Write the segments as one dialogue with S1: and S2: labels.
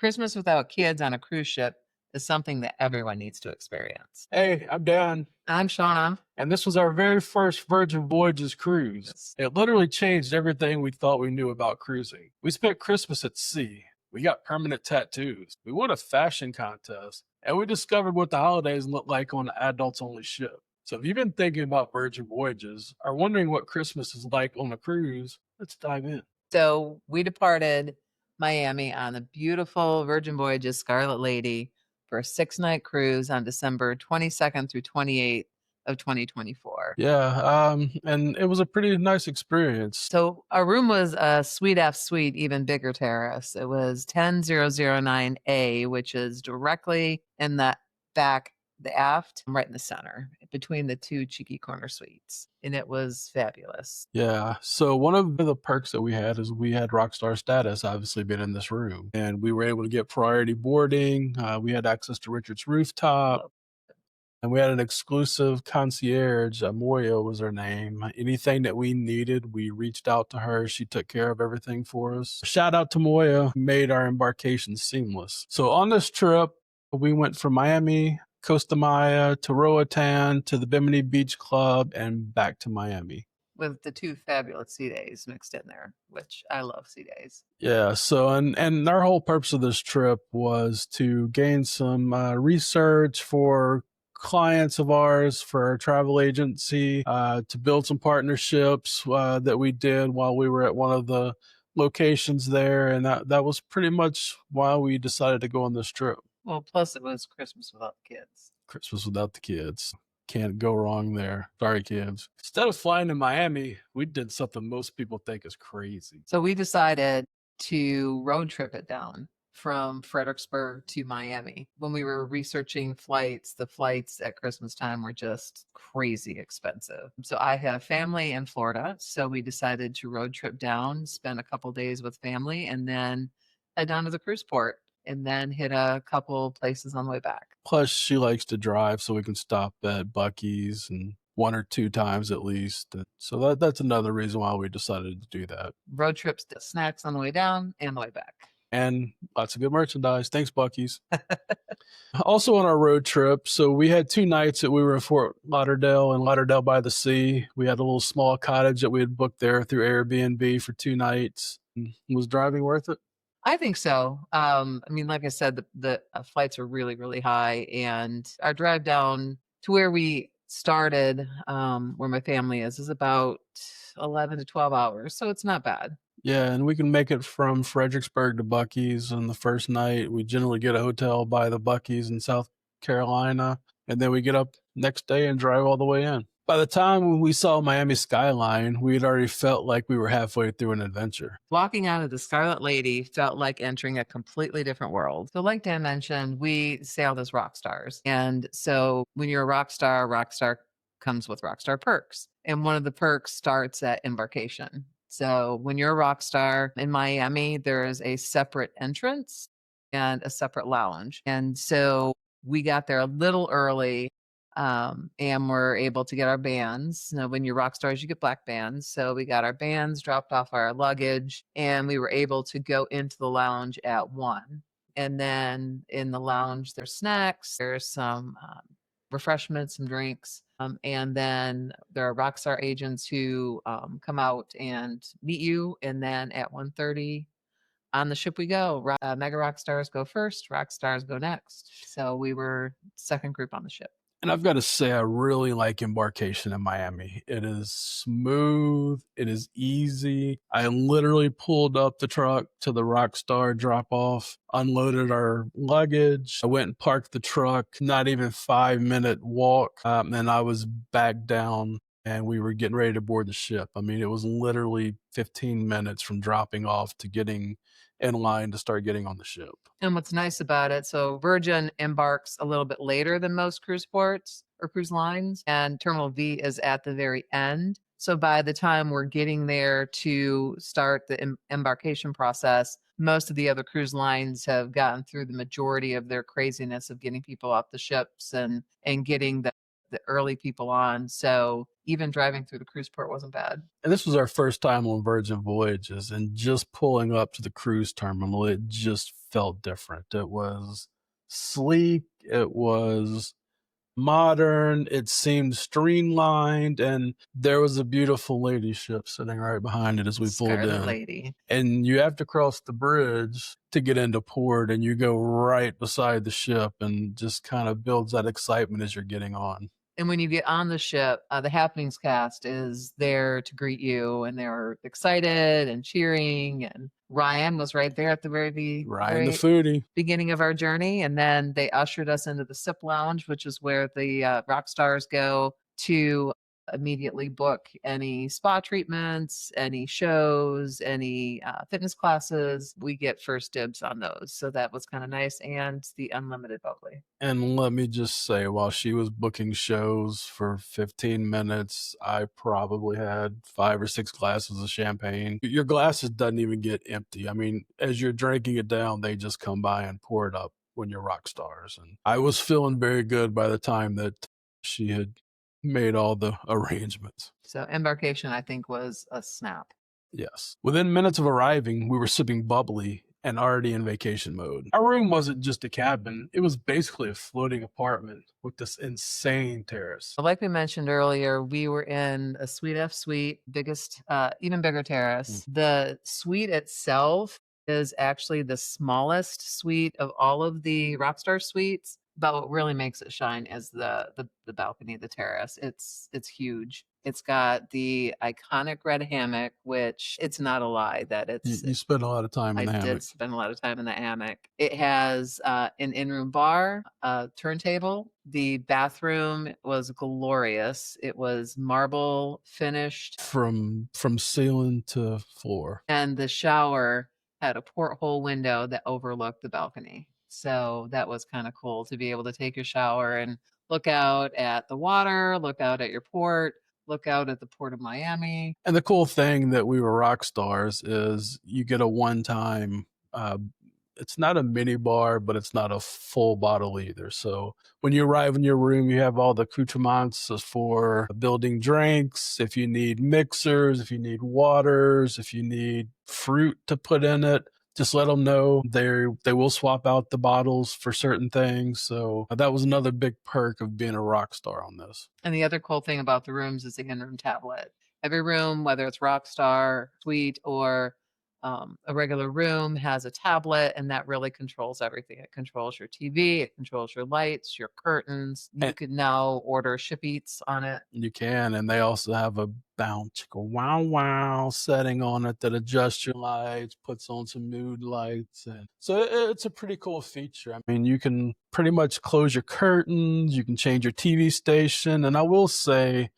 S1: Christmas without kids on a cruise ship is something that everyone needs to experience.
S2: Hey, I'm Dan.
S1: I'm Shauna.
S2: And this was our very first Virgin Voyages cruise. It literally changed everything we thought we knew about cruising. We spent Christmas at sea. We got permanent tattoos. We won a fashion contest. And we discovered what the holidays look like on an adults-only ship. So if you've been thinking about Virgin Voyages or wondering what Christmas is like on a cruise, let's dive in.
S1: So we departed Miami on the beautiful Virgin Voyages Scarlet Lady for a 6-night cruise on December 22nd through 28th of 2024.
S2: Yeah, and it was a pretty nice experience.
S1: So our room was a suite Aft Suite, even bigger terrace. It was 10009A, which is directly in the back, the aft, right in the center, between the two cheeky corner suites. And it was fabulous.
S2: Yeah. So one of the perks that we had is we had rock star status, obviously being in this room, and we were able to get priority boarding. We had access to Richard's Rooftop, and we had an exclusive concierge. Moya was her name. Anything that we needed, we reached out to her. She took care of everything for us. Shout out to Moya, made our embarkation seamless. So on this trip, we went from Miami, Costa Maya, to Roatán, to the Bimini Beach Club, and back to Miami.
S1: With the 2 fabulous sea days mixed in there, which I love sea days.
S2: Yeah, so and our whole purpose of this trip was to gain some research for clients of ours, for our travel agency, to build some partnerships that we did while we were at one of the locations there, and that was pretty much why we decided to go on this trip.
S1: Well, plus it was Christmas without the kids.
S2: Christmas without the kids. Can't go wrong there. Sorry, kids. Instead of flying to Miami, we did something most people think is crazy.
S1: So we decided to road trip it down from Fredericksburg to Miami. When we were researching flights, the flights at Christmas time were just crazy expensive. So I had a family in Florida, so we decided to road trip down, spend a couple days with family, and then head down to the cruise port and then hit a couple places on the way back.
S2: Plus, she likes to drive, so we can stop at Buc-ee's and 1 or 2 times at least. So that's another reason why we decided to do that.
S1: Road trips, snacks on the way down and the way back.
S2: And lots of good merchandise. Thanks, Buc-ee's. Also on our road trip, so we had 2 nights that we were in Fort Lauderdale and Lauderdale by the Sea. We had a little small cottage that we had booked there through Airbnb for 2 nights. Was driving worth it?
S1: I think so. I mean, like I said, the flights are really, really high, and our drive down to where we started, where my family is about 11 to 12 hours. So it's not bad.
S2: Yeah, and we can make it from Fredericksburg to Buc-ee's on the first night. We generally get a hotel by the Buc-ee's in South Carolina, and then we get up next day and drive all the way in. By the time we saw Miami skyline, we had already felt like we were halfway through an adventure.
S1: Walking out of the Scarlet Lady felt like entering a completely different world. So like Dan mentioned, we sailed as rock stars. And so when you're a rock star comes with rock star perks. And one of the perks starts at embarkation. So when you're a rock star in Miami, there is a separate entrance and a separate lounge. And so we got there a little early, and we're able to get our bands. Now, when you're rock stars, you get black bands. So we got our bands, dropped off our luggage, and we were able to go into the lounge at 1. And then in the lounge, there's snacks, there's some refreshments, some drinks. And then there are rockstar agents who come out and meet you. And then at 1:30 on the ship we go. Mega rock stars go first, rock stars go next. So we were second group on the ship.
S2: And I've got to say, I really like embarkation in Miami. It is smooth. It is easy. I literally pulled up the truck to the Rockstar drop off, unloaded our luggage. I went and parked the truck, not even 5-minute walk. And I was back down and we were getting ready to board the ship. I mean, it was literally 15 minutes from dropping off to getting in line to start getting on the ship.
S1: And what's nice about it, so Virgin embarks a little bit later than most cruise ports or cruise lines, and Terminal V is at the very end. So by the time we're getting there to start the embarkation process, most of the other cruise lines have gotten through the majority of their craziness of getting people off the ships and getting the early people on. So even driving through the cruise port wasn't bad.
S2: And this was our first time on Virgin Voyages, and just pulling up to the cruise terminal, it just felt different. It was sleek, it was modern, it seemed streamlined, and there was a beautiful lady ship sitting right behind it as we pulled
S1: Scarlet
S2: in.
S1: Lady.
S2: And you have to cross the bridge to get into port, and you go right beside the ship, and just kind of builds that excitement as you're getting on.
S1: And when you get on the ship, the Happenings cast is there to greet you, and they're excited and cheering. And Ryan was right there at the
S2: Ryan the foodie.
S1: beginning of our journey. And then they ushered us into the SIP lounge, which is where the rock stars go to immediately book any spa treatments, any shows, any fitness classes. We get first dibs on those. So that was kind of nice. And the unlimited bubbly.
S2: And let me just say, while she was booking shows for 15 minutes, I probably had 5 or 6 glasses of champagne. Your glasses doesn't even get empty. I mean, as you're drinking it down, they just come by and pour it up when you're rock stars. And I was feeling very good by the time that she had made all the arrangements.
S1: So embarkation, I think, was a snap.
S2: Yes. Within minutes of arriving, we were sipping bubbly and already in vacation mode. Our room wasn't just a cabin. It was basically a floating apartment with this insane terrace.
S1: Like we mentioned earlier, we were in a Aft Suite, biggest, even bigger terrace. The suite itself is actually the smallest suite of all of the Rockstar suites. But what really makes it shine is the balcony, the terrace. It's huge. It's got the iconic red hammock, which it's not a lie that it's.
S2: You spent a lot of time in the hammock.
S1: I did spend a lot of time in the hammock. It has an in-room bar, a turntable. The bathroom was glorious. It was marble finished
S2: from ceiling to floor,
S1: and the shower had a porthole window that overlooked the balcony. So that was kind of cool to be able to take your shower and look out at the water, look out at your port, look out at the Port of Miami.
S2: And the cool thing that we were rock stars is you get a one-time, it's not a mini bar, but it's not a full bottle either. So when you arrive in your room, you have all the accoutrements for building drinks. If you need mixers, if you need waters, if you need fruit to put in it, just let them know. They will swap out the bottles for certain things. So that was another big perk of being a rock star on this.
S1: And the other cool thing about the rooms is the in-room tablet. Every room, whether it's Rockstar, Suite, or a regular room, has a tablet, and that really controls everything. It controls your TV, it controls your lights, your curtains. You can now order Ship Eats on it.
S2: You can, and they also have a bounce, a wow wow setting on it that adjusts your lights, puts on some mood lights, and so it's a pretty cool feature. I mean, you can pretty much close your curtains, you can change your TV station, and I will say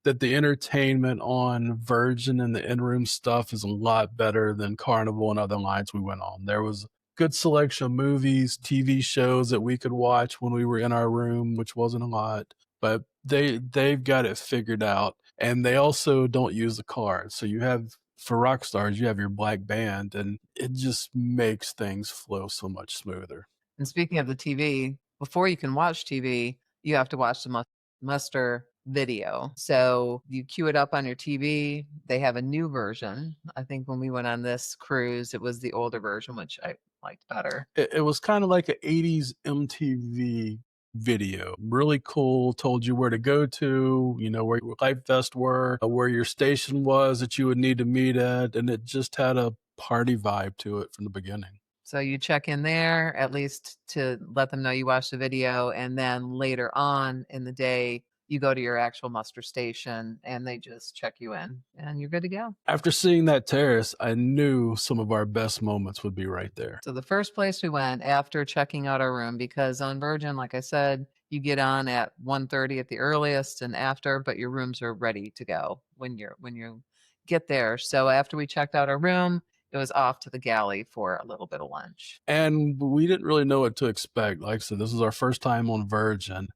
S2: that the entertainment on Virgin and the in-room stuff is a lot better than Carnival and other lines we went on. There was a good selection of movies, TV shows that we could watch when we were in our room, which wasn't a lot, but they've got it figured out. And they also don't use the card. So you have, for rock stars, you have your black band, and it just makes things flow so much smoother.
S1: And speaking of the TV, before you can watch TV, you have to watch the muster video. So you queue it up on your TV. They have a new version. I think when we went on this cruise, it was the older version, which I liked better.
S2: It was kind of like an 80s MTV video. Really cool. Told you where to go to, you know, where your life vest were, where your station was that you would need to meet at. And it just had a party vibe to it from the beginning.
S1: So you check in there, at least to let them know you watched the video. And then later on in the day, you go to your actual muster station and they just check you in and you're good to go.
S2: After seeing that terrace, I knew some of our best moments would be right there.
S1: So the first place we went after checking out our room, because on Virgin, like I said, you get on at 1:30 at the earliest and after, but your rooms are ready to go when you get there. So after we checked out our room, it was off to the galley for a little bit of lunch.
S2: And we didn't really know what to expect. Like I said, this was our first time on Virgin.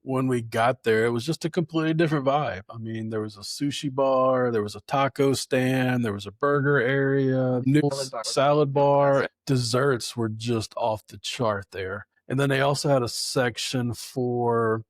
S2: When we got there, it was just a completely different vibe. I mean, there was a sushi bar, there was a taco stand, there was a burger area, salad bar. Desserts were just off the chart there. And then they also had a section for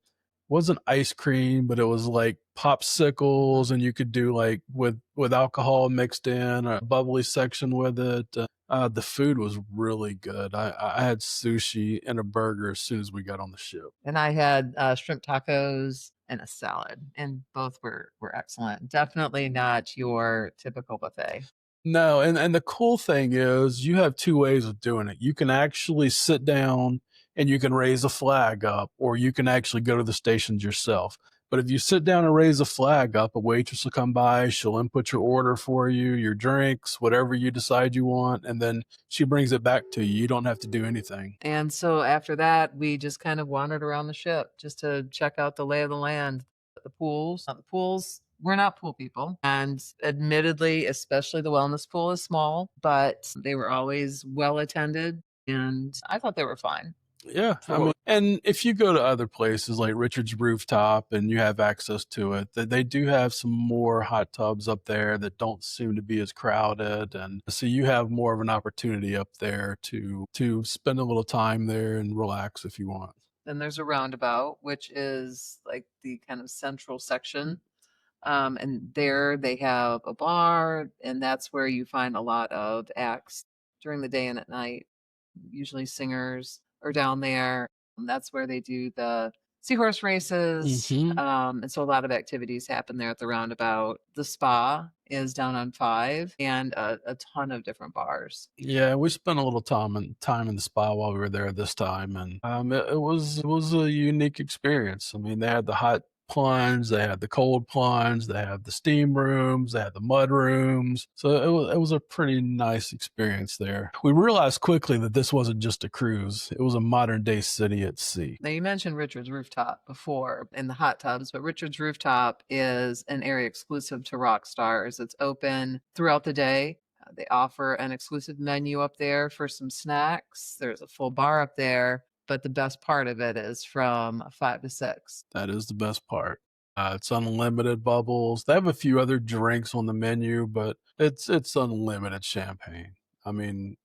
S2: wasn't ice cream, but it was like popsicles, and you could do like with alcohol mixed in, a bubbly section with it. The food was really good. I had sushi and a burger as soon as we got on the ship.
S1: And I had shrimp tacos and a salad, and both were excellent. Definitely not your typical buffet.
S2: No, and the cool thing is you have two ways of doing it. You can actually sit down and you can raise a flag up, or you can actually go to the stations yourself. But if you sit down and raise a flag up, a waitress will come by, she'll input your order for you, your drinks, whatever you decide you want, and then she brings it back to you. You don't have to do anything.
S1: And so after that, we just kind of wandered around the ship just to check out the lay of the land, the pools. The pools, we're not pool people. And admittedly, especially the wellness pool is small, but they were always well attended. And I thought they were fine.
S2: Yeah, I
S1: For
S2: mean,
S1: what
S2: and if you go to other places like Richard's Rooftop and you have access to it, they do have some more hot tubs up there that don't seem to be as crowded, and so you have more of an opportunity up there to spend a little time there and relax if you want.
S1: Then there's a roundabout, which is like the kind of central section. And there they have a bar, and that's where you find a lot of acts during the day and at night. Usually singers are down there. And that's where they do the seahorse races.
S2: Hmm.
S1: And so a lot of activities happen there at the roundabout. The spa is down on 5 and a ton of different bars.
S2: Yeah, we spent a little time in the spa while we were there this time, and it was a unique experience. I mean, they had the hot plunge, they had the cold plunge, they had the steam rooms, they had the mud rooms. So it was a pretty nice experience there. We realized quickly that this wasn't just a cruise; it was a modern day city at sea.
S1: Now, you mentioned Richard's Rooftop before in the hot tubs, but Richard's Rooftop is an area exclusive to rock stars. It's open throughout the day. They offer an exclusive menu up there for some snacks. There's a full bar up there, but the best part of it is from 5 to 6.
S2: That is the best part. It's unlimited bubbles. They have a few other drinks on the menu, but it's unlimited champagne. I mean,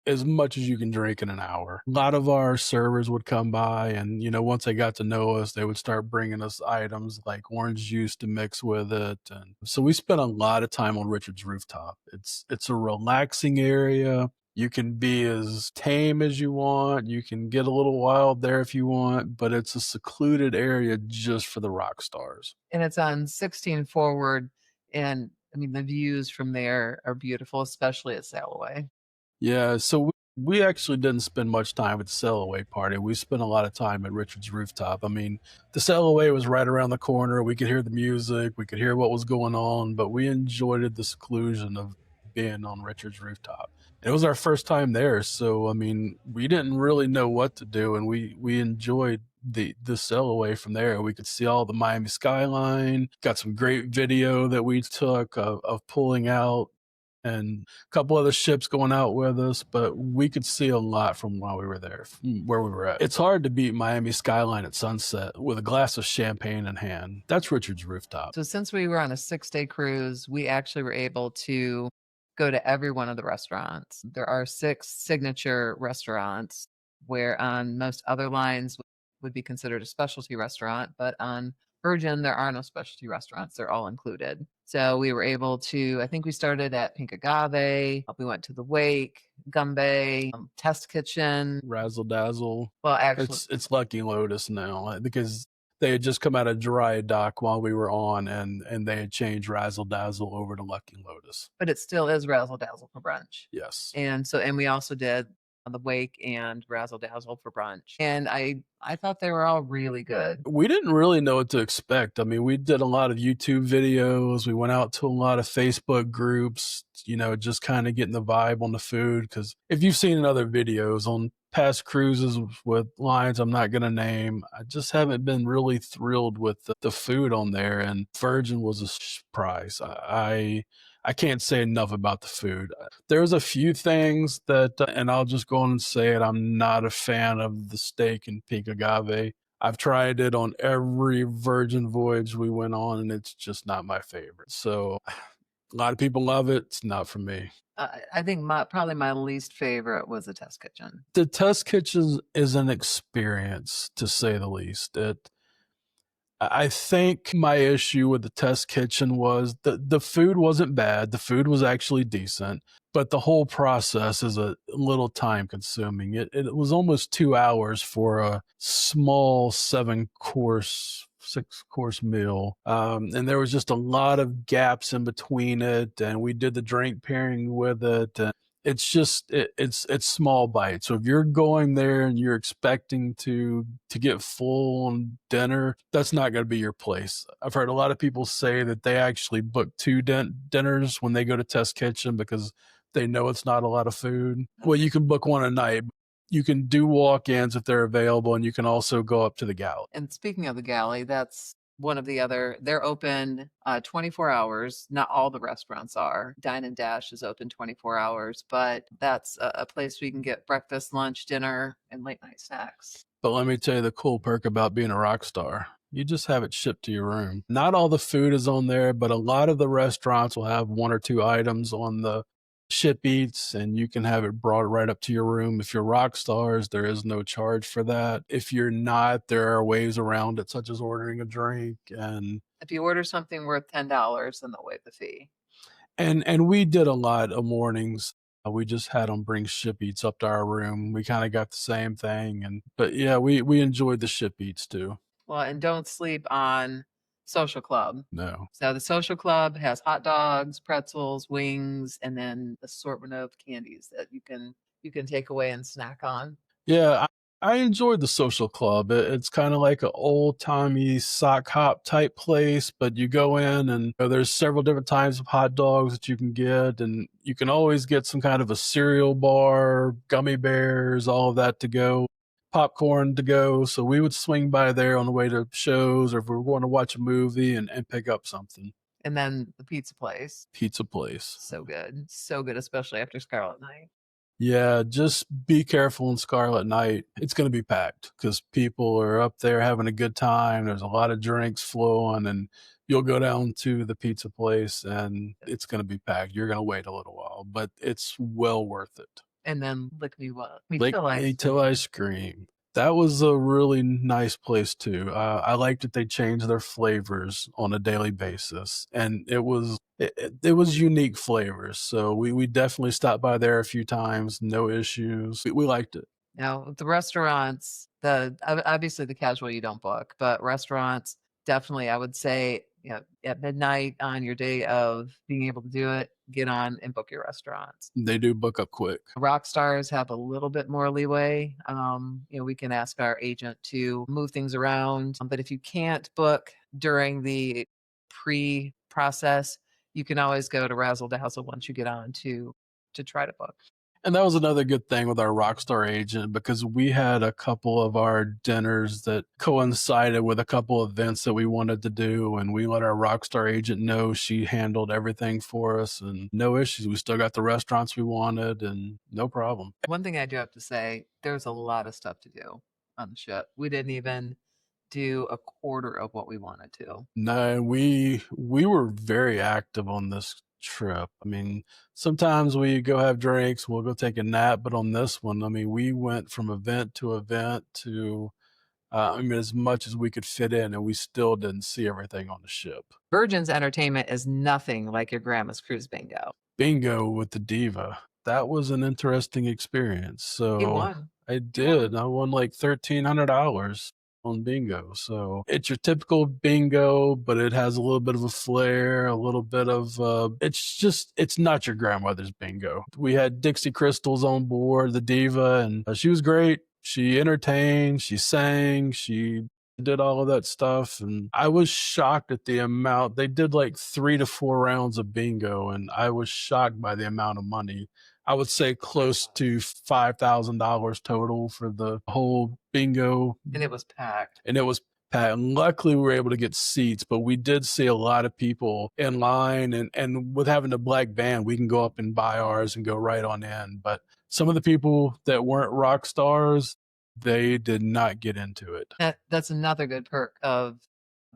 S2: as much as you can drink in an hour. A lot of our servers would come by, and once they got to know us, they would start bringing us items like orange juice to mix with it, and so we spent a lot of time on Richard's Rooftop. It's a relaxing area. You can be as tame as you want. You can get a little wild there if you want, but it's a secluded area just for the rock stars.
S1: And it's on 16 forward. And I mean, the views from there are beautiful, especially at Sail Away.
S2: Yeah, so we actually didn't spend much time at the sail away party. We spent a lot of time at Richard's Rooftop. I mean, the sail away was right around the corner. We could hear the music, we could hear what was going on, but we enjoyed the seclusion of being on Richard's Rooftop. It was our first time there, so I mean, we didn't really know what to do, and we enjoyed the sail away from there. We could see all the Miami skyline. Got some great video that we took of pulling out, and a couple other ships going out with us, but we could see a lot from while we were there, from where we were at. It's hard to beat Miami skyline at sunset with a glass of champagne in hand. That's Richard's Rooftop.
S1: So since we were on a 6-day cruise, we actually were able to go to every one of the restaurants. There are 6 signature restaurants where on most other lines would be considered a specialty restaurant, but on Virgin, there are no specialty restaurants. They're all included. So we were able to, I think we started at Pink Agave. We went to the Wake, Gumbe, Test Kitchen.
S2: Razzle dazzle.
S1: Well, actually,
S2: It's Lucky Lotus now because they had just come out of dry dock while we were on, and they had changed Razzle Dazzle over to Lucky Lotus.
S1: but it still is Razzle Dazzle for brunch.
S2: Yes.
S1: And we also did the Wake and Razzle Dazzle for brunch. And I thought they were all really good.
S2: We didn't really know what to expect. I mean, we did a lot of YouTube videos. We went out to a lot of Facebook groups, just kind of getting the vibe on the food. Because if you've seen in other videos on past cruises with lines I'm not going to name, I just haven't been really thrilled with the food on there. And Virgin was a surprise. I can't say enough about the food. There's a few things that, and I'll just go on and say it, I'm not a fan of the steak and pink agave. I've tried it on every Virgin voyage we went on, and it's just not my favorite. So a lot of people love it. It's not for me.
S1: I think probably my least favorite was the Test Kitchen.
S2: The test kitchen is an experience, to say the least. I think my issue with the test kitchen was the food wasn't bad. The food was actually decent, but the whole process is a little time consuming. It was almost 2 hours for a small 6 course meal. And there was just a lot of gaps in between it. And we did the drink pairing with it. And it's small bites. So if you're going there and you're expecting to get full on dinner, that's not going to be your place. I've heard a lot of people say that they actually book two dinners when they go to Test Kitchen because they know it's not a lot of food. Well, you can book one a night. You can do walk-ins if they're available, and you can also go up to the galley.
S1: And speaking of the galley, that's one of the other, they're open 24 hours. Not all the restaurants are. Dine and Dash is open 24 hours, but that's a place where you can get breakfast, lunch, dinner, and late night snacks.
S2: But let me tell you the cool perk about being a rock star. You just have it shipped to your room. Not all the food is on there, but a lot of the restaurants will have one or two items on the ship eats, and you can have it brought right up to your room. If you're rock stars, there is no charge for that. If you're not, there are ways around it, such as ordering a drink. And
S1: If you order something worth $10, then they'll waive the fee.
S2: and we did a lot of mornings. We just had them bring ship eats up to our room. We kind of got the same thing, but yeah, we enjoyed the ship eats too.
S1: Well, and don't sleep on Social Club.
S2: No.
S1: So the Social Club has hot dogs, pretzels, wings, and then assortment of candies that you can take away and snack on.
S2: Yeah, I enjoyed the social club. It's kind of like an old timey sock hop type place, but you go in and there's several different types of hot dogs that you can get, and you can always get some kind of a cereal bar, gummy bears, all of that to go, popcorn to go. So we would swing by there on the way to shows, or if we were going to watch a movie and pick up something.
S1: And then the pizza place.
S2: Pizza place.
S1: So good, especially after Scarlet Night.
S2: Yeah, just be careful on Scarlet Night. It's going to be packed because people are up there having a good time. There's a lot of drinks flowing, and you'll go down to the pizza place and it's going to be packed. You're going to wait a little while, but it's well worth it.
S1: And then Lick Me What? Me
S2: Lick
S1: Till I
S2: Me Till I Scream. That was a really nice place too. I liked that they changed their flavors on a daily basis, and it was unique flavors. So we definitely stopped by there a few times, no issues. We liked it.
S1: Now, the restaurants, obviously the casual you don't book, but restaurants definitely, I would say, at midnight on your day of being able to do it, get on and book your restaurants.
S2: They do book up quick.
S1: Rock stars have a little bit more leeway. We can ask our agent to move things around, but if you can't book during the pre-process, you can always go to Razzle Dazzle once you get on to try to book.
S2: And that was another good thing with our Rockstar agent because we had a couple of our dinners that coincided with a couple of events that we wanted to do. And we let our Rockstar agent know. She handled everything for us and no issues. We still got the restaurants we wanted and no problem.
S1: One thing I do have to say, there's a lot of stuff to do on the ship. We didn't even do a quarter of what we wanted to.
S2: No, we were very active on this trip. I mean, sometimes we go have drinks, we'll go take a nap, but on this one, I mean, we went from event to event to as much as we could fit in, and we still didn't see everything on the ship.
S1: Virgin's entertainment is nothing like your grandma's cruise bingo.
S2: Bingo with the Diva. That was an interesting experience. So
S1: You won.
S2: I did. I won like $1,300 on bingo. So it's your typical bingo, but it has a little bit of a flair, a little bit of it's not your grandmother's bingo. We had Dixie Crystals on board, the Diva, and she was great. She entertained, she sang, she did all of that stuff, and I was shocked at the amount. They did like 3 to 4 rounds of bingo, and I was shocked by the amount of money. I would say close to $5,000 total for the whole bingo.
S1: And it was packed.
S2: And luckily we were able to get seats, but we did see a lot of people in line, and with having the black band, we can go up and buy ours and go right on in. But some of the people that weren't rock stars, they did not get into it.
S1: That's another good perk of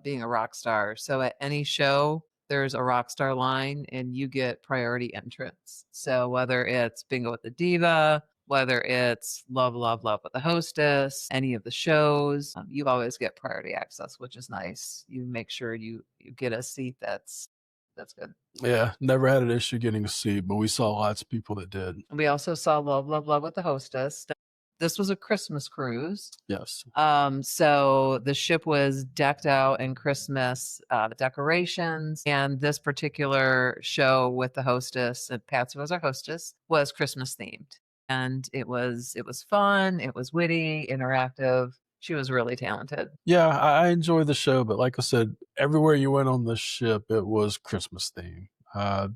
S1: being a rock star. So at any show, there's a rock star line and you get priority entrance. So whether it's bingo with the Diva, whether it's Love, Love, Love with the Hostess, any of the shows, you always get priority access, which is nice. You make sure you get a seat that's good.
S2: Yeah, never had an issue getting a seat, but we saw lots of people that did.
S1: We also saw Love, Love, Love with the Hostess. This was a Christmas cruise.
S2: Yes.
S1: So the ship was decked out in Christmas decorations, and this particular show with the hostess, and Patsy was our hostess, was Christmas themed. And it was fun, it was witty, interactive. She was really talented.
S2: Yeah, I enjoy the show, but like I said, everywhere you went on the ship, it was Christmas theme.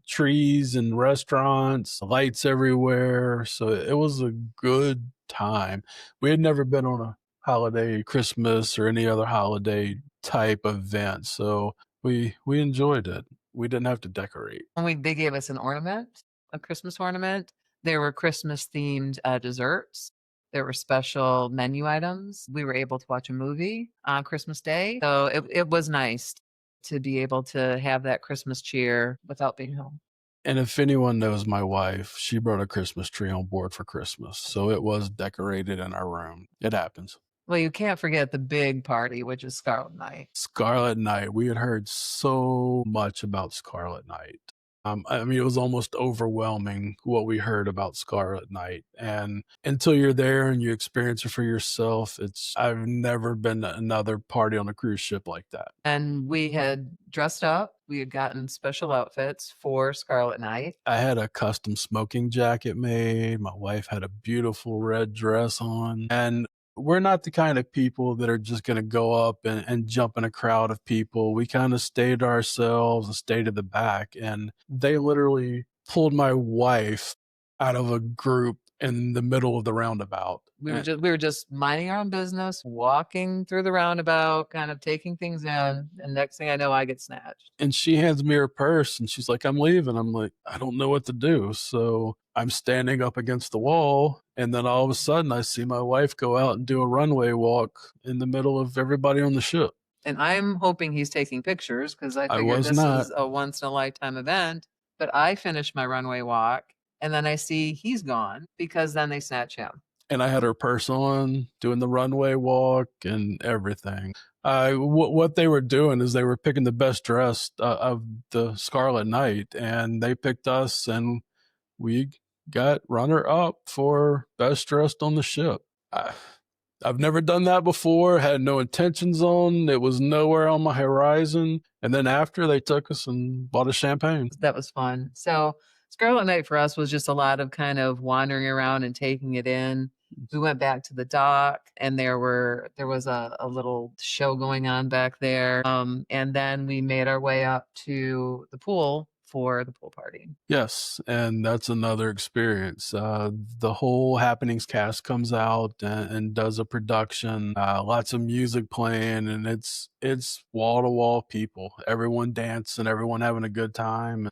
S2: Trees and restaurants, lights everywhere. So it was a good time. We had never been on a holiday, Christmas or any other holiday type event. So we enjoyed it. We didn't have to decorate.
S1: And they gave us an ornament, a Christmas ornament. There were Christmas themed desserts. There were special menu items. We were able to watch a movie on Christmas Day. So it was nice to be able to have that Christmas cheer without being home.
S2: And if anyone knows my wife, she brought a Christmas tree on board for Christmas. So it was decorated in our room. It happens.
S1: Well, you can't forget the big party, which is Scarlet Night.
S2: Scarlet Night. We had heard so much about Scarlet Night. I mean, it was almost overwhelming what we heard about Scarlet Night. And until you're there and you experience it for yourself, I've never been to another party on a cruise ship like that.
S1: And we had dressed up. We had gotten special outfits for Scarlet Night.
S2: I had a custom smoking jacket made. My wife had a beautiful red dress on. And we're not the kind of people that are just going to go up and jump in a crowd of people. We kind of stayed to ourselves and stayed at the back. And they literally pulled my wife out of a group in the middle of the roundabout.
S1: We were just minding our own business, walking through the roundabout, kind of taking things in. And next thing I know, I get snatched.
S2: And she hands me her purse and she's like, I'm leaving. I'm like, I don't know what to do. So I'm standing up against the wall. And then all of a sudden I see my wife go out and do a runway walk in the middle of everybody on the ship.
S1: And I'm hoping he's taking pictures because I figured
S2: was
S1: this
S2: not.
S1: is a once in a lifetime event. But I finished my runway walk and then I see he's gone because then they snatch him.
S2: And I had her purse on, doing the runway walk and everything. What they were doing is they were picking the best dressed of the Scarlet Night, and they picked us, and we got runner up for best dressed on the ship. I've never done that before, had no intentions on. It was nowhere on my horizon. And then after, they took us and bought us champagne.
S1: That was fun. So Scarlet Night for us was just a lot of kind of wandering around and taking it in. We went back to the dock and there was a little show going on back there. And then we made our way up to the pool for the pool party.
S2: Yes, and that's another experience. The whole Happenings cast comes out and does a production, lots of music playing, and it's wall-to-wall people, everyone dancing, everyone having a good time.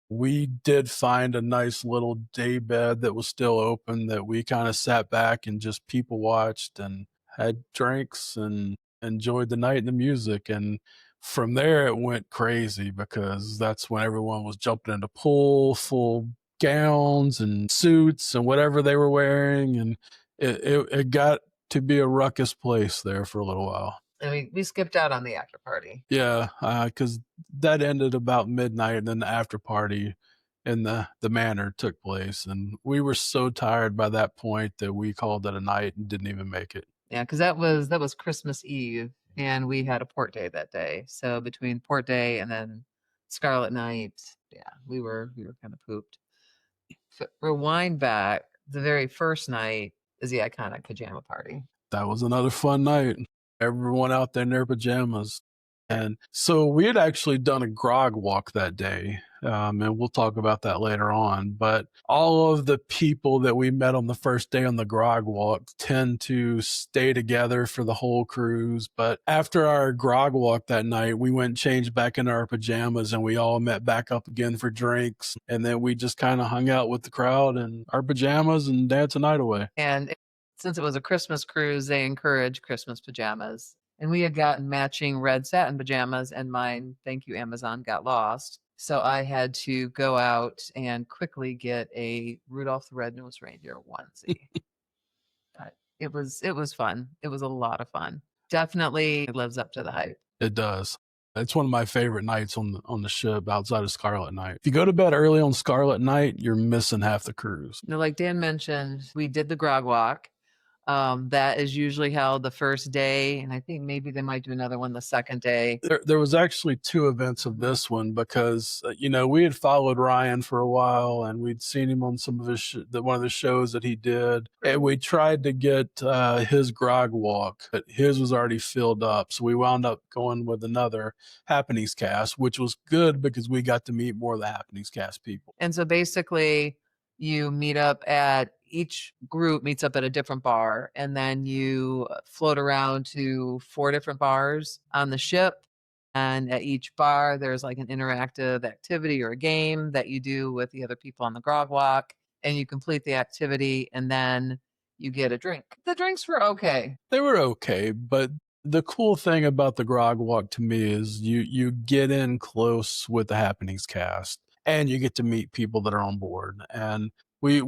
S2: We did find a nice little day bed that was still open that we kind of sat back and just people watched and had drinks and enjoyed the night and the music. And from there, it went crazy because that's when everyone was jumping into pool, full gowns and suits and whatever they were wearing. And it got to be a ruckus place there for a little while.
S1: And we skipped out on the after party.
S2: Yeah, because that ended about midnight, and then the after party in the manor took place. And we were so tired by that point that we called it a night and didn't even make it.
S1: Yeah, because that was Christmas Eve, and we had a port day that day. So between port day and then Scarlet Night, yeah, we were kind of pooped. Rewind back, the very first night is the iconic pajama party.
S2: That was another fun night. Everyone out there in their pajamas. And so we had actually done a grog walk that day. And we'll talk about that later on. But all of the people that we met on the first day on the grog walk tend to stay together for the whole cruise. But after our grog walk that night, we went and changed back into our pajamas and we all met back up again for drinks. And then we just kind of hung out with the crowd in our pajamas and danced the night away.
S1: And since it was a Christmas cruise, they encourage Christmas pajamas. And we had gotten matching red satin pajamas, and mine, thank you, Amazon, got lost. So I had to go out and quickly get a Rudolph the Red-Nosed Reindeer onesie. It was fun. It was a lot of fun. Definitely lives up to the hype.
S2: It does. It's one of my favorite nights on the ship outside of Scarlet Night. If you go to bed early on Scarlet Night, you're missing half the cruise.
S1: Like Dan mentioned, we did the grog walk. That is usually held the first day, and I think maybe they might do another one the second day.
S2: There was actually 2 events of this one because, we had followed Ryan for a while and we'd seen him on some of his one of the shows that he did. And we tried to get his grog walk, but his was already filled up. So we wound up going with another Happenings cast, which was good because we got to meet more of the Happenings cast people.
S1: And so basically, you meet up at each group meets up at a different bar, and then you float around to 4 different bars on the ship. And at each bar, there's like an interactive activity or a game that you do with the other people on the grog walk, and you complete the activity, and then you get a drink. The drinks were okay.
S2: They were okay, but the cool thing about the grog walk to me is you get in close with the Happenings cast and you get to meet people that are on board. And we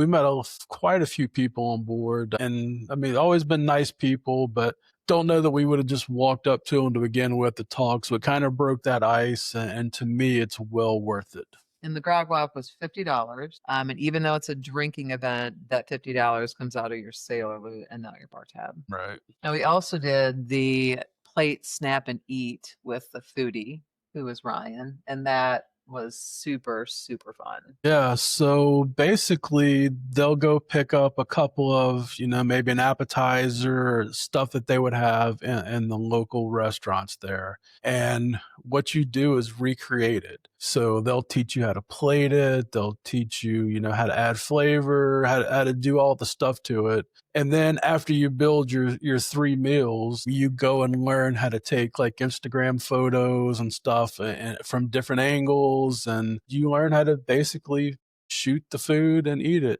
S2: met quite a few people on board, and I mean, always been nice people, but don't know that we would have just walked up to them to begin with to talk. So it kind of broke that ice, and to me, it's well worth it.
S1: And the grog walk was $50. And even though it's a drinking event, that $50 comes out of your sailor loot and not your bar tab.
S2: Right.
S1: And we also did the plate snap and eat with the foodie, who was Ryan, and that was super, super fun.
S2: Yeah, so basically they'll go pick up a couple of, maybe an appetizer or stuff that they would have in the local restaurants there. And what you do is recreate it. So they'll teach you how to plate it. They'll teach you, how to add flavor, how to do all the stuff to it. And then after you build your 3 meals, you go and learn how to take like Instagram photos and stuff from different angles, and you learn how to basically shoot the food and eat it.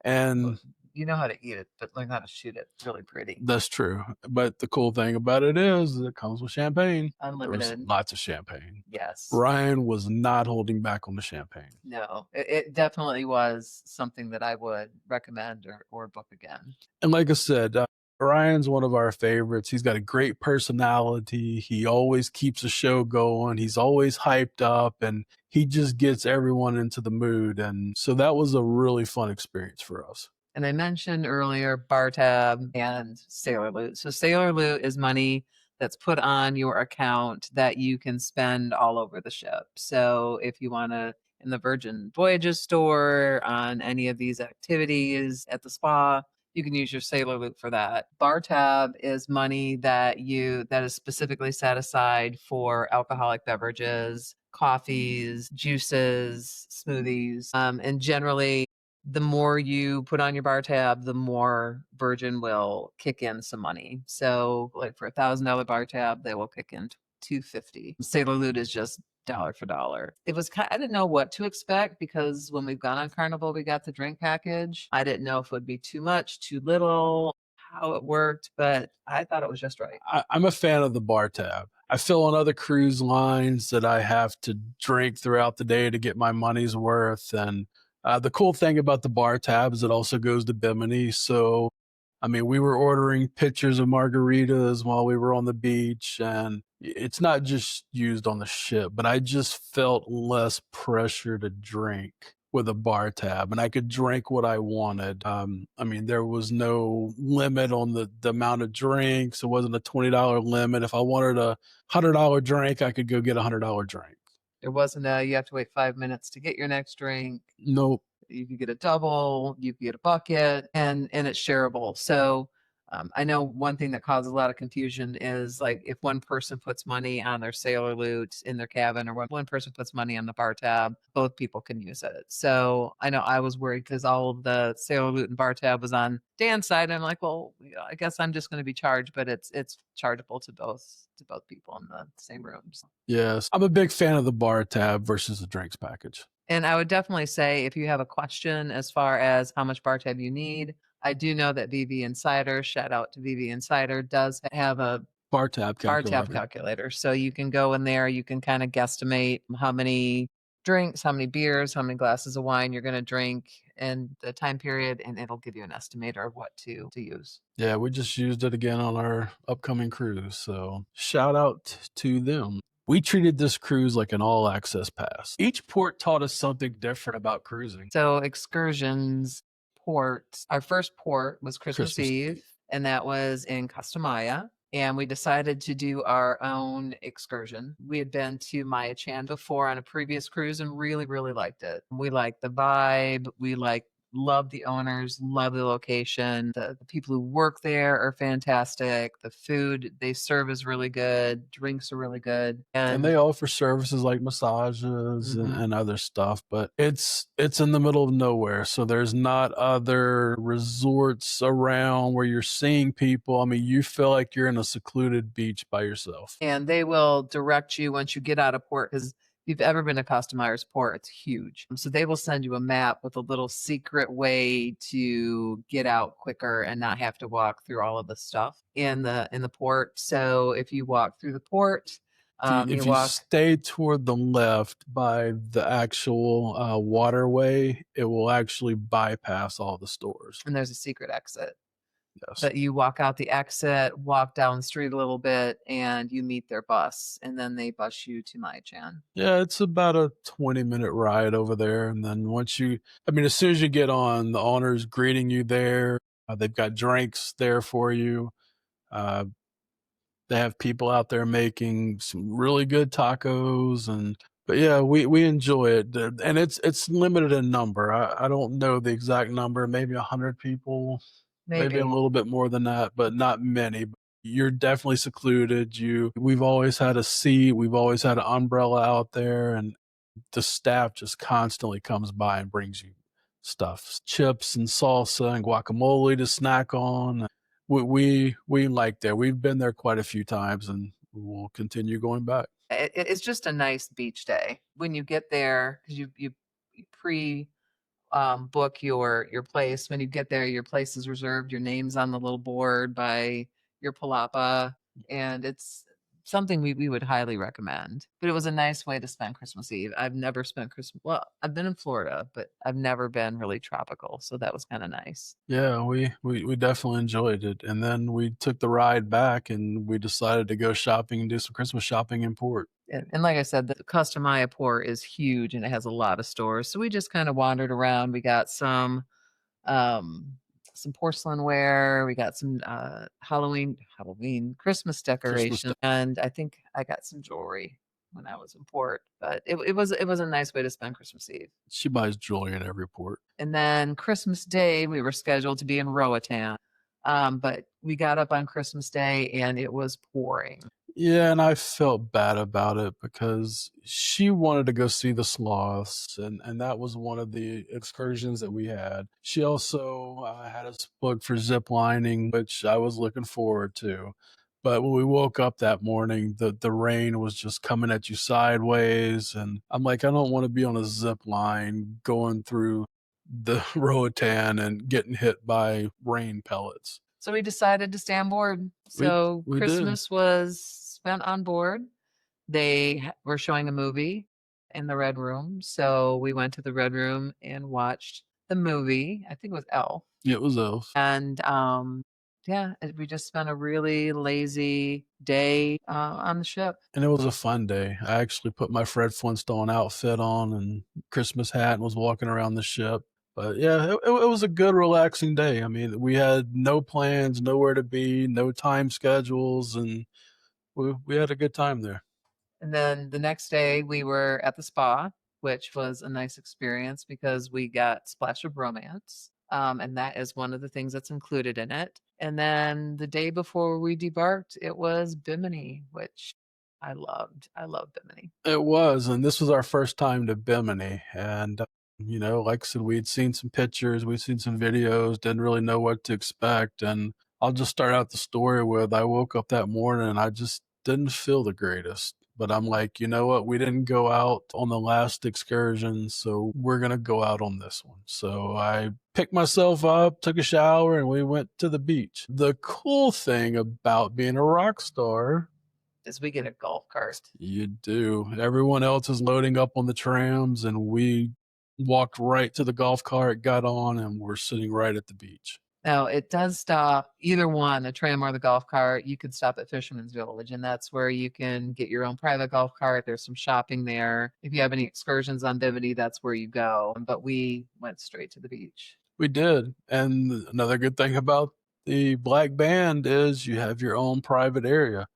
S2: And
S1: you know how to eat it, but learn how to shoot it really pretty.
S2: That's true. But the cool thing about it is it comes with champagne.
S1: Unlimited.
S2: Lots of champagne.
S1: Yes.
S2: Ryan was not holding back on the champagne.
S1: No, it definitely was something that I would recommend or book again.
S2: And like I said, Ryan's one of our favorites. He's got a great personality. He always keeps the show going. He's always hyped up, and he just gets everyone into the mood. And so that was a really fun experience for us.
S1: And I mentioned earlier bar tab and sailor loot. So sailor loot is money that's put on your account that you can spend all over the ship. So if you want to in the Virgin Voyages store on any of these activities at the spa, you can use your sailor loot for that. Bar tab is money that is specifically set aside for alcoholic beverages, coffees, juices, smoothies, and generally the more you put on your bar tab, the more Virgin will kick in some money. So like for $1,000 bar tab, they will kick in $250. Sailor loot is just dollar for dollar. It was I didn't know what to expect because when we've gone on Carnival, we got the drink package. I didn't know if it would be too much, too little, how it worked, but I thought it was just right.
S2: I'm a fan of the bar tab. I feel on other cruise lines that I have to drink throughout the day to get my money's worth. And the cool thing about the bar tab is it also goes to Bimini. So, I mean, we were ordering pictures of margaritas while we were on the beach, and it's not just used on the ship, but I just felt less pressure to drink with a bar tab, and I could drink what I wanted. I mean, there was no limit on the amount of drinks. It wasn't a $20 limit. If I wanted a $100 drink, I could go get a $100 drink.
S1: There wasn't you have to wait 5 minutes to get your next drink.
S2: Nope.
S1: You could get a double, you could get a bucket, and it's shareable. So I know one thing that causes a lot of confusion is like if one person puts money on their sailor loot in their cabin or one person puts money on the bar tab, both people can use it. So I know I was worried because all of the sailor loot and bar tab was on Dan's side. And I'm like, well, I guess I'm just going to be charged, but it's chargeable to both people in the same rooms.
S2: Yes, I'm a big fan of the bar tab versus the drinks package.
S1: And I would definitely say if you have a question as far as how much bar tab you need, I do know that VV Insider, shout out to VV Insider, does have a
S2: bar tab
S1: bar tab
S2: calculator.
S1: calculator. So you can go in there, you can kind of guesstimate how many drinks, how many beers, how many glasses of wine you're going to drink and the time period, and it'll give you an estimator of what to use.
S2: Yeah, we just used it again on our upcoming cruise, so shout out to them. We treated this cruise like an all access pass. Each port taught us something different about cruising.
S1: So excursions, ports. Our first port was Christmas
S2: Christmas
S1: Eve, and that was in Costa. And we decided to do our own excursion. We had been to Maya Chan before on a previous cruise and really, really liked it. We liked the vibe. Love the owners, love the location. The people who work there are fantastic. The food they serve is really good. Drinks are really good.
S2: And
S1: And
S2: they offer services like massages
S1: Mhm.
S2: and other stuff, but it's in the middle of nowhere, so there's not other resorts around where you're seeing people. I mean, you feel like you're in a secluded beach by yourself.
S1: and they will direct you once you get out of port because if you've ever been to Costa Port, it's huge. So they will send you a map with a little secret way to get out quicker and not have to walk through all of the stuff in the port. So if you walk through the port,
S2: If you stay toward the left by the actual waterway, it will actually bypass all the stores.
S1: and there's a secret exit.
S2: Yes.
S1: But you walk out the exit, walk down the street a little bit, and you meet their bus, and then they bus you to Mai-chan.
S2: Yeah, it's about a 20-minute ride over there. And then as soon as you get on, the owner's greeting you there. They've got drinks there for you. Uh, they have people out there making some really good tacos but yeah, we enjoy it. And it's limited in number. I don't know the exact number, maybe 100 people, maybe a
S1: Maybe.
S2: little bit more than that, but not many. You're definitely secluded. We've always had a seat, we've always had an umbrella out there, and the staff just constantly comes by and brings you stuff, chips and salsa and guacamole to snack on. We like there. We've been there quite a few times, and we'll continue going back.
S1: It's just a nice beach day when you get there because you pre book your place. When you get there, your place is reserved. Your name's on the little board by your palapa, and it's something we would highly recommend. But it was a nice way to spend Christmas Eve. I've never spent Christmas. Well, I've been in Florida, but I've never been really tropical, so that was kind of nice.
S2: Yeah, we definitely enjoyed it. And then we took the ride back and we decided to go shopping and do some Christmas shopping in port.
S1: And like I said, the Costa Port is huge and it has a lot of stores. So we just kind of wandered around. We got um, some porcelain ware. We got some Halloween Christmas decoration, and I think I got some jewelry when I was in port. But it was a nice way to spend Christmas Eve.
S2: She buys jewelry in every port.
S1: And then Christmas Day, we were scheduled to be in Roatán, but we got up on Christmas Day and it was pouring.
S2: Yeah, and I felt bad about it because she wanted to go see the sloths, and that was one of the excursions that we had. She also had us booked for zip lining, which I was looking forward to. But when we woke up that morning, the rain was just coming at you sideways, and I'm like, I don't want to be on a zip line going through the Roatan and getting hit by rain pellets.
S1: So we decided to stay on board. So
S2: We did.
S1: Christmas was spent on board. They were showing a movie in the Red Room. So we went to the Red Room and watched the movie. I think it was Elf.
S2: It was Elf.
S1: And yeah, we just spent a really lazy day on the ship.
S2: And it was a fun day. I actually put my Fred Flintstone outfit on and Christmas hat and was walking around the ship. But yeah, it was a good, relaxing day. I mean, we had no plans, nowhere to be, no time schedules, and we had a good time there.
S1: And then the next day we were at the spa, which was a nice experience because we got Splash of Romance. And that is one of the things that's included in it. And then the day before we debarked, it was Bimini, which I loved. I love Bimini.
S2: It was, and this was our first time to Bimini. And, like I said, we'd seen some pictures, we'd seen some videos, didn't really know what to expect. And I'll just start out the story with I woke up that morning and I just didn't feel the greatest. But I'm like, you know what? We didn't go out on the last excursion, so we're going to go out on this one. So I picked myself up, took a shower, and we went to the beach. The cool thing about being a rock star
S1: is we get a golf cart.
S2: You do. Everyone else is loading up on the trams, and we walked right to the golf cart, got on, and we're sitting right at the beach.
S1: Now, it does stop either one, the tram or the golf cart. You could stop at Fisherman's Village, and that's where you can get your own private golf cart. There's some shopping there. If you have any excursions on Bimini, that's where you go. But we went straight to the beach.
S2: We did. And another good thing about the Black Band is you have your own private area.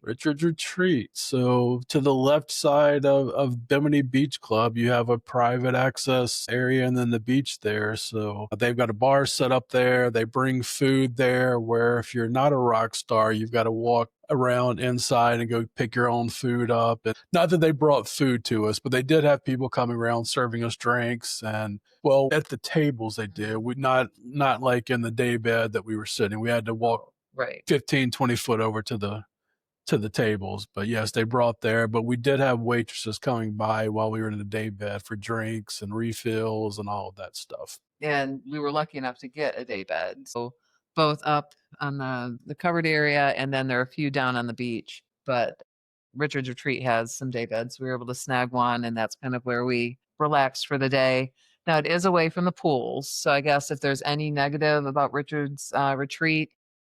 S2: Richard's Retreat. So to the left side of Bimini Beach Club, you have a private access area and then the beach there. So they've got a bar set up there. They bring food there where if you're not a rock star, you've got to walk around inside and go pick your own food up. And not that they brought food to us, but they did have people coming around serving us drinks. And well, at the tables they did. We not like in the day bed that we were sitting. We had to walk 15, 20 foot over to the tables. But yes, they brought there. But we did have waitresses coming by while we were in the day bed for drinks and refills and all of that stuff.
S1: And we were lucky enough to get a day bed. So both up on the covered area, and then there are a few down on the beach. But Richard's Retreat has some day beds. We were able to snag one, and that's kind of where we relaxed for the day. Now, it is away from the pools. So I guess if there's any negative about Richard's Retreat,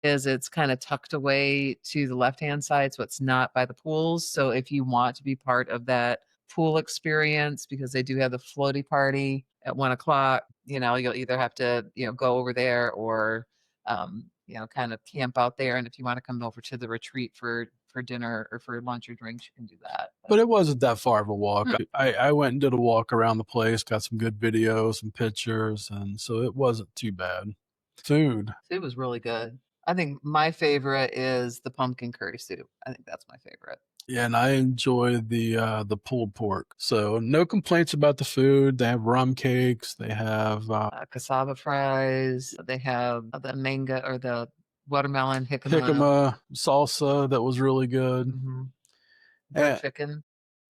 S1: is it's kind of tucked away to the left-hand side, so it's not by the pools. So if you want to be part of that pool experience, because they do have the floaty party at 1 o'clock, you'll either have to, go over there or, kind of camp out there. And if you want to come over to the retreat for dinner or for lunch or drinks, you can do that.
S2: But it wasn't that far of a walk. I went and did a walk around the place, got some good videos, some pictures, and so it wasn't too bad. Food
S1: was really good. I think my favorite is the pumpkin curry soup. I think that's my favorite.
S2: Yeah, and I enjoy the pulled pork. So no complaints about the food. They have rum cakes. They have
S1: cassava fries. They have the mango or the watermelon jicama
S2: salsa that was really good.
S1: Mm-hmm.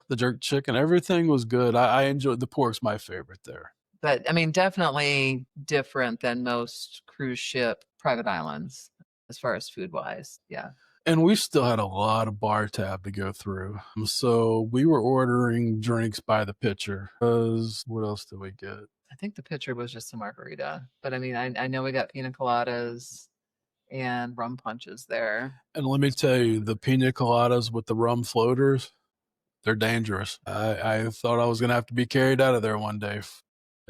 S2: The jerk chicken. Everything was good. I enjoyed the pork's my favorite there.
S1: But I mean, definitely different than most cruise ship private islands as far as food wise. Yeah.
S2: And we still had a lot of bar tab to go through. So we were ordering drinks by the pitcher. What else did we get?
S1: I think the pitcher was just a margarita. But I mean, I know we got pina coladas and rum punches there.
S2: And let me tell you, the pina coladas with the rum floaters, they're dangerous. I thought I was going to have to be carried out of there one day.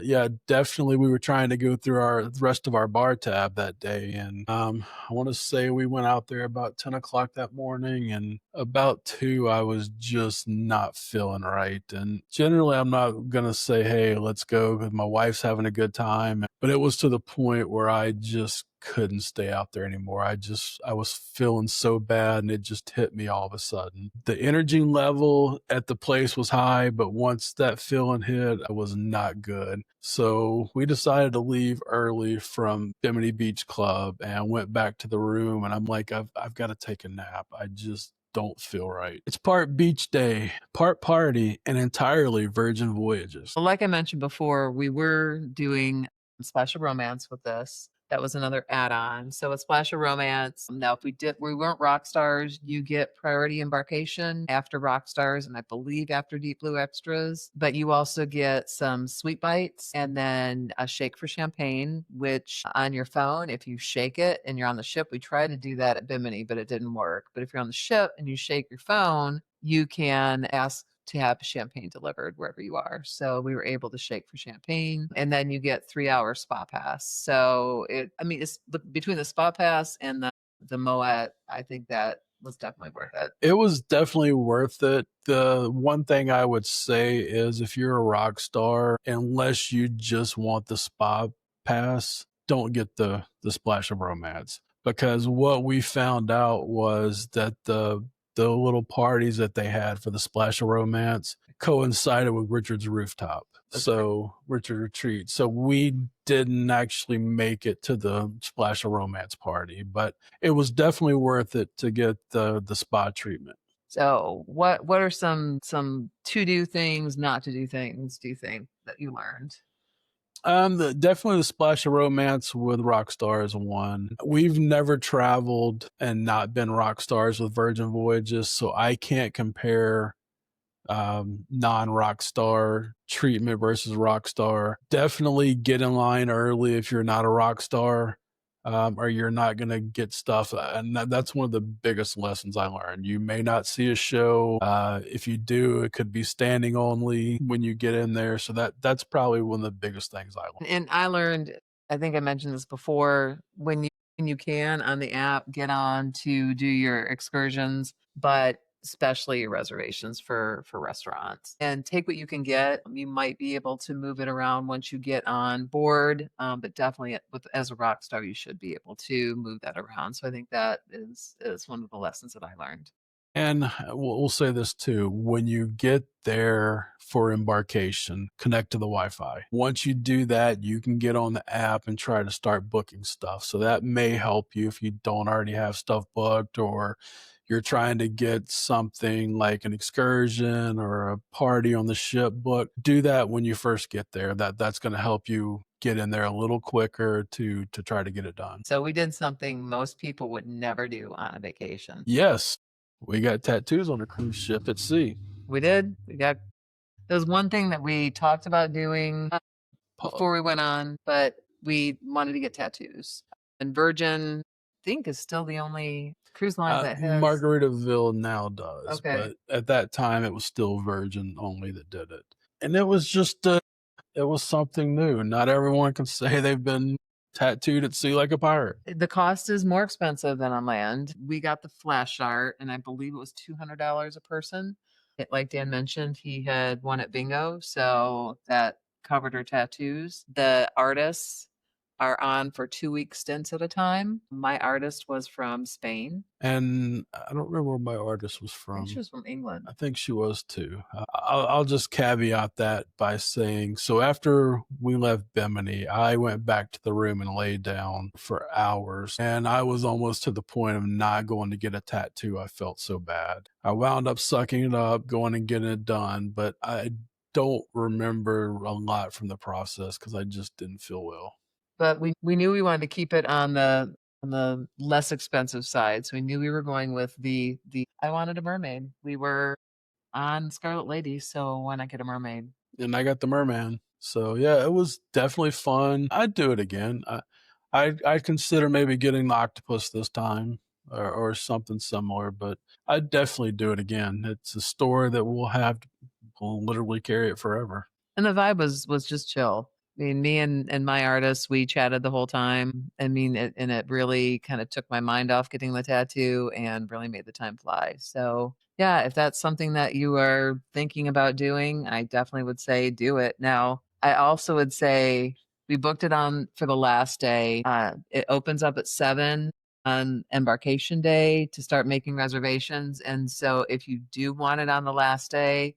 S2: Yeah, definitely. We were trying to go through the rest of our bar tab that day. And I want to say we went out there about 10 o'clock that morning, and about 2, I was just not feeling right. And generally, I'm not going to say, hey, let's go, because my wife's having a good time. But it was to the point where I just couldn't stay out there anymore. I was feeling so bad, and it just hit me all of a sudden. The energy level at the place was high, but once that feeling hit, I was not good. So we decided to leave early from Bimini Beach Club and went back to the room, and I'm like, I've got to take a nap. I just don't feel right. It's part beach day, part party, and entirely Virgin Voyages.
S1: Well, like I mentioned before, we were doing Splash of Romance with this. That was another add-on. So a Splash of Romance. Now, if we weren't rock stars, you get priority embarkation after rock stars, and I believe after Deep Blue Extras. But you also get some sweet bites and then a shake for champagne, which on your phone, if you shake it and you're on the ship, we tried to do that at Bimini, but it didn't work. But if you're on the ship and you shake your phone, you can ask to have champagne delivered wherever you are. So we were able to shake for champagne, and then you get 3-hour spa pass. So it's between the spa pass and the Moet, I think that was definitely worth it.
S2: It was definitely worth it. The one thing I would say is if you're a rock star, unless you just want the spa pass, don't get the Splash of Romance, because what we found out was that the little parties that they had for the Splash of Romance coincided with Richard's Rooftop. Richard Retreat. So we didn't actually make it to the Splash of Romance party, but it was definitely worth it to get the spa treatment.
S1: So what are some to do things, not to do things, do you think that you learned?
S2: Definitely the splash of romance with Rockstar is one. We've never traveled and not been rock stars with Virgin Voyages, so I can't compare non-rock star treatment versus rock star. Definitely get in line early if you're not a rock star, or you're not going to get stuff. And that's one of the biggest lessons I learned. You may not see a show. If you do, it could be standing only when you get in there. So that's probably one of the biggest things I learned.
S1: And I learned, I think I mentioned this before, when you can on the app, get on to do your excursions, but especially your reservations for restaurants. And take what you can get. You might be able to move it around once you get on board, but definitely with as a rock star, you should be able to move that around. So I think that is one of the lessons that I learned.
S2: And we'll say this too, when you get there for embarkation, connect to the Wi-Fi. Once you do that, you can get on the app and try to start booking stuff. So that may help you if you don't already have stuff booked, or you're trying to get something like an excursion or a party on the ship booked. Do that when you first get there. That's going to help you get in there a little quicker to try to get it done.
S1: So we did something most people would never do on a vacation.
S2: Yes, we got tattoos on a cruise ship at sea.
S1: We did. We got there was one thing that we talked about doing
S2: Pa-
S1: before we went on, but we wanted to get tattoos. And Virgin, I think, is still the only cruise line that has.
S2: Margaritaville now does,
S1: Okay.
S2: but at that time it was still Virgin only that did it. And it was just it was something new. Not everyone can say they've been tattooed at sea like a pirate.
S1: The cost is more expensive than on land. We got the flash art, and I believe it was $200 a person. Like Dan mentioned, he had one at bingo, so that covered her tattoos. The artists are on for 2 week stints at a time. My artist was from Spain.
S2: And I don't remember where my artist was
S1: I think she
S2: from.
S1: was from England.
S2: I think she was too. I'll just caveat that by saying, so after we left Bimini, I went back to the room and laid down for hours. And I was almost to the point of not going to get a tattoo. I felt so bad. I wound up sucking it up, going and getting it done. But I don't remember a lot from the process because I just didn't feel well.
S1: But we knew we wanted to keep it on the less expensive side. So we knew we were going with the I wanted a mermaid. We were on Scarlet Lady, so why not get a mermaid?
S2: And I got the merman. So yeah, it was definitely fun. I'd do it again. I'd consider maybe getting the octopus this time, or something similar, but I'd definitely do it again. It's a story that we'll literally carry it forever.
S1: And the vibe was just chill. I mean, me and my artist, we chatted the whole time. I mean, it really kind of took my mind off getting the tattoo and really made the time fly. So, yeah, if that's something that you are thinking about doing, I definitely would say do it. Now, I also would say we booked it on for the last day. It opens up at 7 on embarkation day to start making reservations. And so if you do want it on the last day,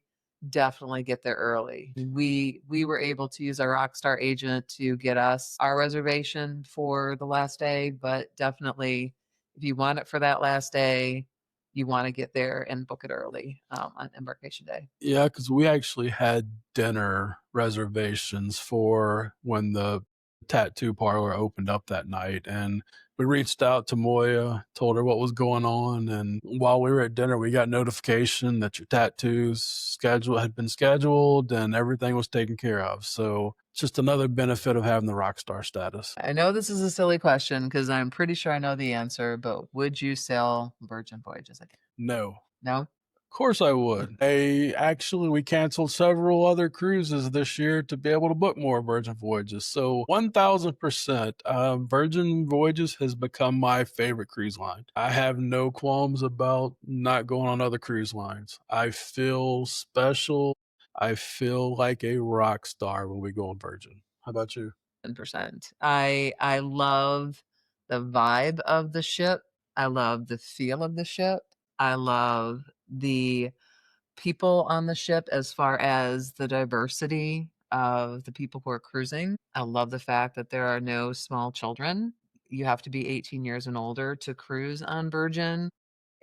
S1: definitely get there early. We were able to use our Rockstar agent to get us our reservation for the last day, but definitely if you want it for that last day, you want to get there and book it early on embarkation day.
S2: Yeah, because we actually had dinner reservations for when the tattoo parlor opened up that night. And we reached out to Moya, told her what was going on. And while we were at dinner, we got notification that your tattoos schedule had been scheduled and everything was taken care of. So just another benefit of having the rock star status.
S1: I know this is a silly question because I'm pretty sure I know the answer, but would you sail Virgin Voyages again?
S2: No.
S1: No?
S2: Of course I would. We canceled several other cruises this year to be able to book more Virgin Voyages. So 1000%, Virgin Voyages has become my favorite cruise line. I have no qualms about not going on other cruise lines. I feel special. I feel like a rock star when we go on Virgin. How about you?
S1: 100%. I love the vibe of the ship. I love the feel of the ship. I love the people on the ship as far as the diversity of the people who are cruising. I love the fact that there are no small children. You have to be 18 years and older to cruise on Virgin.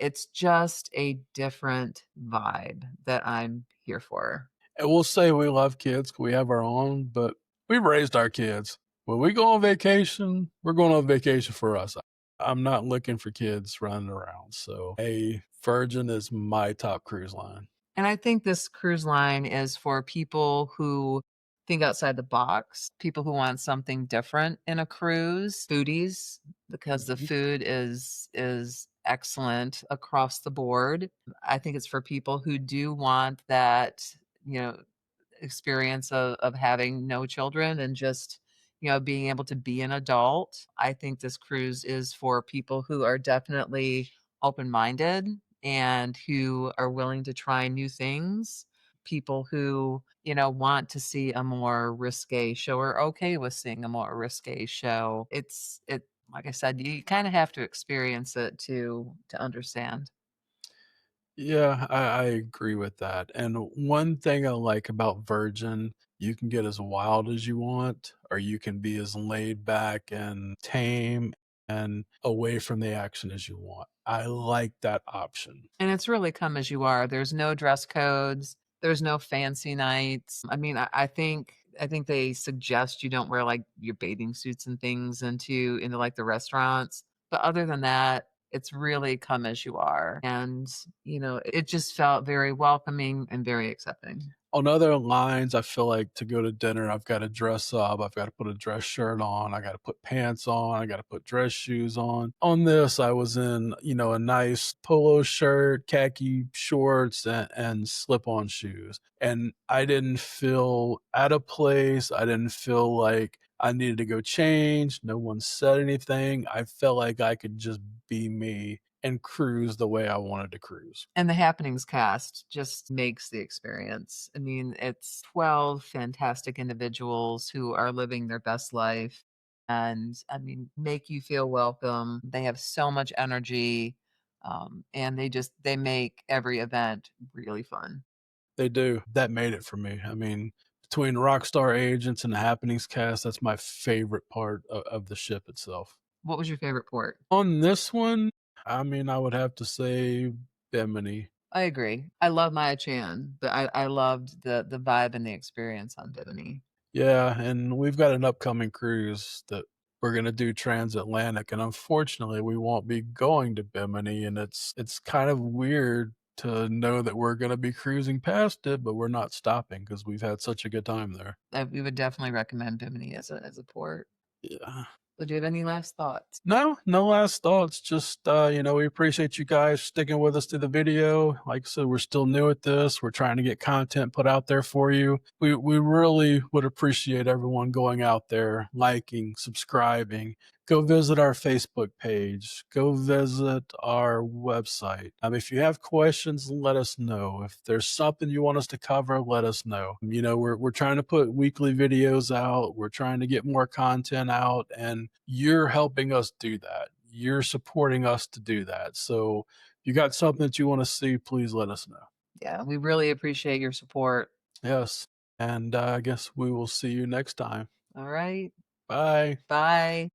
S1: It's just a different vibe that I'm here for.
S2: And we'll say we love kids, we have our own, but we raised our kids. When we go on vacation, we're going on vacation for us. I'm not looking for kids running around. So, a Virgin is my top cruise line.
S1: And I think this cruise line is for people who think outside the box, people who want something different in a cruise, foodies, because the
S2: Mhm.
S1: food is excellent across the board. I think it's for people who do want that, you know, experience of having no children and just, being able to be an adult. I think this cruise is for people who are definitely open-minded and who are willing to try new things. People who, want to see a more risque show or okay with seeing a more risque show. It like I said, you kind of have to experience it to understand.
S2: Yeah, I agree with that. And one thing I like about Virgin, you can get as wild as you want, or you can be as laid back and tame and away from the action as you want. I like that option.
S1: And it's really come as you are. There's no dress codes. There's no fancy nights. I mean, I think they suggest you don't wear like your bathing suits and things into like the restaurants. But other than that, it's really come as you are. And, it just felt very welcoming and very accepting.
S2: On other lines, I feel like to go to dinner, I've got to dress up. I've got to put a dress shirt on. I got to put pants on. I got to put dress shoes on. On this, I was in, a nice polo shirt, khaki shorts, and slip on shoes. And I didn't feel out of place. I didn't feel like I needed to go change. No one said anything. I felt like I could just be me and cruise the way I wanted to cruise.
S1: And the Happenings cast just makes the experience. I mean, it's 12 fantastic individuals who are living their best life and, I mean, make you feel welcome. They have so much energy, and they make every event really fun.
S2: They do. That made it for me. I mean, between Rockstar Agents and the Happenings cast, that's my favorite part of the ship itself.
S1: What was your favorite port?
S2: On this one, I mean, I would have to say Bimini.
S1: I agree. I love Maya Chan, but I loved the vibe and the experience on Bimini.
S2: Yeah, and we've got an upcoming cruise that we're gonna do transatlantic, and unfortunately, we won't be going to Bimini, and it's kind of weird to know that we're gonna be cruising past it, but we're not stopping because 'cause we've had such a good time there.
S1: We would definitely recommend Bimini as a port.
S2: Yeah.
S1: So do you have any last thoughts?
S2: No, no last thoughts. Just, we appreciate you guys sticking with us through the video. Like I said, we're still new at this. We're trying to get content put out there for you. We really would appreciate everyone going out there, liking, subscribing. Go visit our Facebook page. Go visit our website. If you have questions, let us know. If there's something you want us to cover, let us know. We're trying to put weekly videos out. We're trying to get more content out, and you're helping us do that. You're supporting us to do that. So if you got something that you want to see, please let us know.
S1: Yeah, we really appreciate your support.
S2: Yes. And I guess we will see you next time.
S1: All right.
S2: Bye.
S1: Bye.